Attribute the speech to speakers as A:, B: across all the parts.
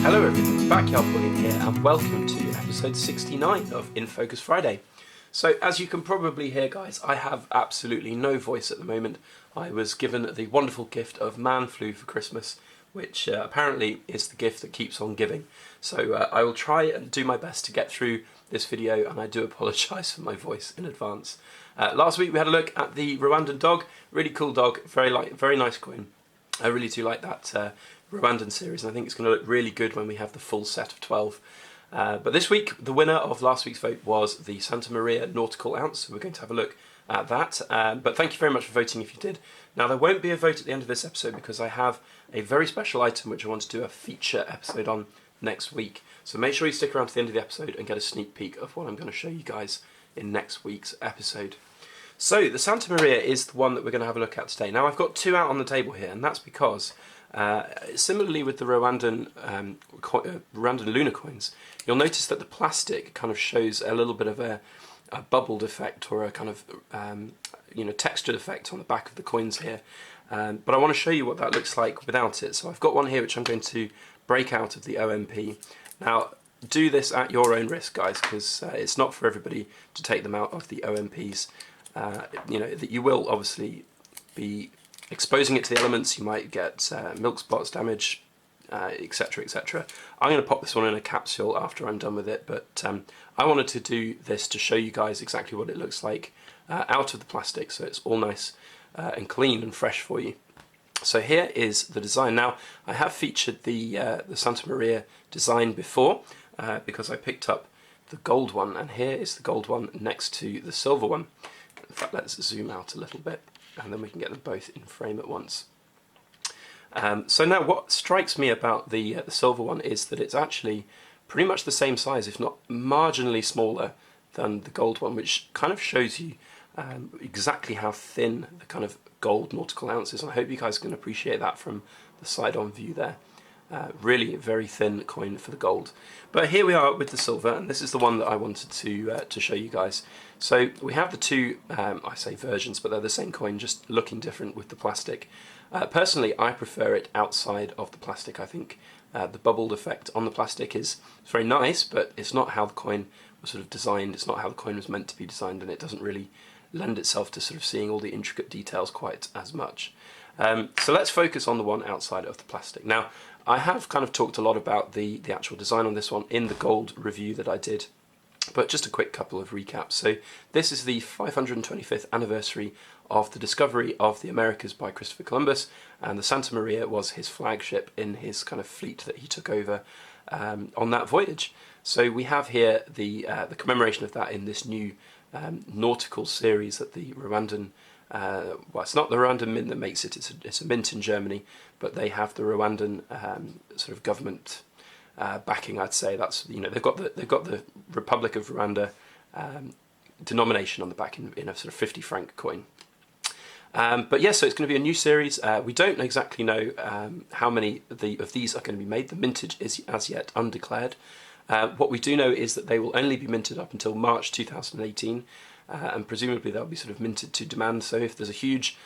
A: Hello everyone, Backyard Bullion here and welcome to episode 69 of In Focus Friday. So as you can probably hear guys, I have absolutely no voice at the moment. I was given the wonderful gift of man flu for Christmas, which apparently is the gift that keeps on giving. So I will try and do my best to get through this video, and I do apologise for my voice in advance. Last week we had a look at the Rwandan dog, really cool dog, very nice coin. I really do like that Rwandan series, and I think it's going to look really good when we have the full set of 12. But this week, the winner of last week's vote was the Santa Maria Nautical Ounce, so we're going to have a look at that. But thank you very much for voting if you did. Now, there won't be a vote at the end of this episode because I have a very special item which I want to do a feature episode on next week. So make sure you stick around to the end of the episode and get a sneak peek of what I'm going to show you guys in next week's episode. So, the Santa Maria is the one that we're going to have a look at today. Now, I've got two out on the table here, and that's because similarly with the Rwandan lunar coins, you'll notice that the plastic kind of shows a little bit of a bubbled effect or a kind of textured effect on the back of the coins here. But I want to show you what that looks like without it. So I've got one here which I'm going to break out of the OMP. Now, do this at your own risk, guys, because it's not for everybody to take them out of the OMPs. That you will obviously be exposing it to the elements. You might get milk spots damage, etc, etc. I'm going to pop this one in a capsule after I'm done with it, but I wanted to do this to show you guys exactly what it looks like out of the plastic, so it's all nice and clean and fresh for you. So here is the design. Now, I have featured the Santa Maria design before because I picked up the gold one, and here is the gold one next to the silver one. In fact, let's zoom out a little bit and then we can get them both in frame at once. So now what strikes me about the silver one is that it's actually pretty much the same size, if not marginally smaller than the gold one, which kind of shows you exactly how thin the kind of gold nautical ounce is. And I hope you guys can appreciate that from the side-on view there. Really very thin coin for the gold. But here we are with the silver, and this is the one that I wanted to show you guys. So we have the two, I say versions, but they're the same coin, just looking different with the plastic. Personally, I prefer it outside of the plastic. I think the bubbled effect on the plastic is very nice, but it's not how the coin was sort of designed. It's not how the coin was meant to be designed, and it doesn't really lend itself to sort of seeing all the intricate details quite as much. So let's focus on the one outside of the plastic. Now, I have kind of talked a lot about the actual design on this one in the gold review that I did, but just a quick couple of recaps. So this is the 525th anniversary of the discovery of the Americas by Christopher Columbus, and the Santa Maria was his flagship in his kind of fleet that he took over on that voyage. So we have here the commemoration of that in this new nautical series that the Rwandan well, it's not the Rwandan mint that makes it, it's a mint in Germany, but they have the Rwandan sort of government backing, I'd say. That's, they've got the Republic of Rwanda denomination on the back in a sort of 50 franc coin. But yeah, so it's going to be a new series. We don't exactly know how many of these are going to be made. The mintage is as yet undeclared. What we do know is that they will only be minted up until March 2018. And presumably they'll be sort of minted to demand. So if there's a huge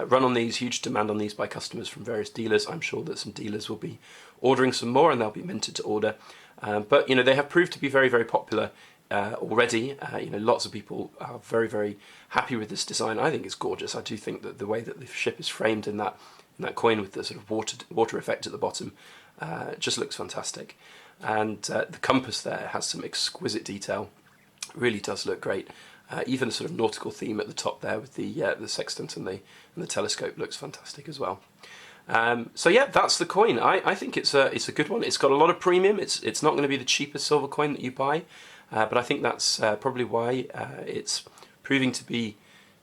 A: run on these, huge demand on these by customers from various dealers, I'm sure that some dealers will be ordering some more and they'll be minted to order. But they have proved to be very, very popular already. Lots of people are very, very happy with this design. I think it's gorgeous. I do think that the way that the ship is framed in that coin with the sort of water effect at the bottom just looks fantastic. And the compass there has some exquisite detail. Really does look great. Even a sort of nautical theme at the top there with the sextant and the telescope looks fantastic as well. So yeah, that's the coin. I think it's a good one. It's got a lot of premium. It's not going to be the cheapest silver coin that you buy, but I think that's probably why it's proving to be.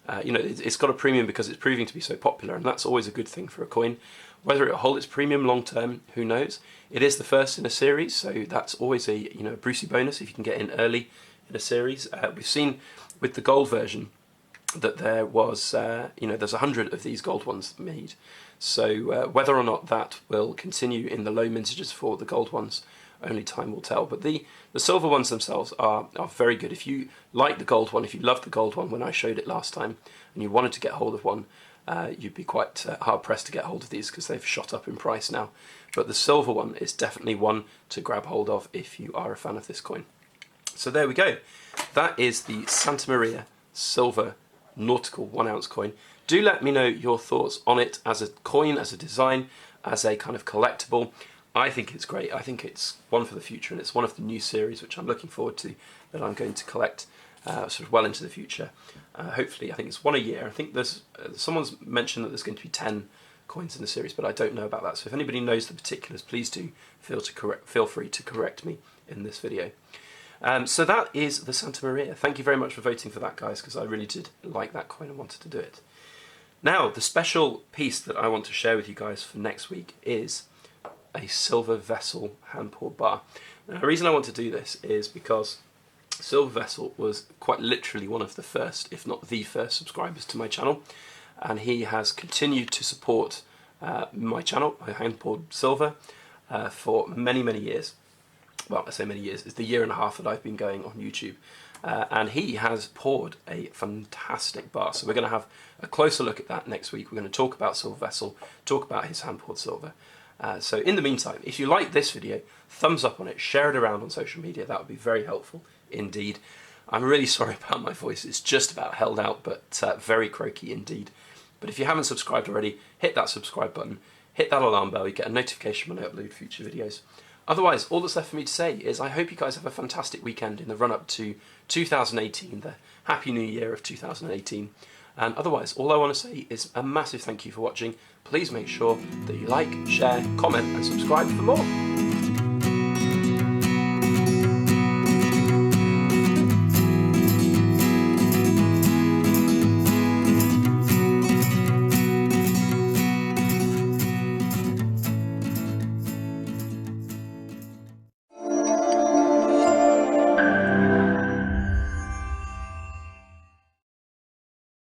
A: It's got a premium because it's proving to be so popular, and that's always a good thing for a coin. Whether it'll hold its premium long term, who knows? It is the first in a series, so that's always a Brucey bonus if you can get in early in a series. We've seen with the gold version that there was, there's 100 of these gold ones made. So whether or not that will continue in the low mintages for the gold ones, only time will tell. But the silver ones themselves are very good. If you like the gold one, if you loved the gold one when I showed it last time, and you wanted to get hold of one, you'd be quite hard pressed to get hold of these because they've shot up in price now. But the silver one is definitely one to grab hold of if you are a fan of this coin. So there we go. That is the Santa Maria silver nautical 1 ounce coin. Do let me know your thoughts on it as a coin, as a design, as a kind of collectible. I think it's great. I think it's one for the future, and it's one of the new series which I'm looking forward to, that I'm going to collect sort of well into the future. Hopefully, I think it's one a year. I think there's someone's mentioned that there's going to be 10 coins in the series, but I don't know about that. So if anybody knows the particulars, please do feel free to correct me in this video. So that is the Santa Maria. Thank you very much for voting for that, guys, because I really did like that coin and wanted to do it. Now, the special piece that I want to share with you guys for next week is a silver vessel hand-poured bar. Now, the reason I want to do this is because Silver Vessel was quite literally one of the first, if not the first, subscribers to my channel, and he has continued to support my channel, my hand-poured silver, for many, many years. Well, I say many years, it's the 1.5 years that I've been going on YouTube. And he has poured a fantastic bar. So we're going to have a closer look at that next week. We're going to talk about Silver Vessel, talk about his hand-poured silver. So in the meantime, if you like this video, thumbs up on it, share it around on social media. That would be very helpful indeed. I'm really sorry about my voice. It's just about held out, but very croaky indeed. But if you haven't subscribed already, hit that subscribe button, hit that alarm bell, you get a notification when I upload future videos. Otherwise, all that's left for me to say is I hope you guys have a fantastic weekend in the run-up to 2018, the Happy New Year of 2018. And otherwise, all I want to say is a massive thank you for watching. Please make sure that you like, share, comment and subscribe for more.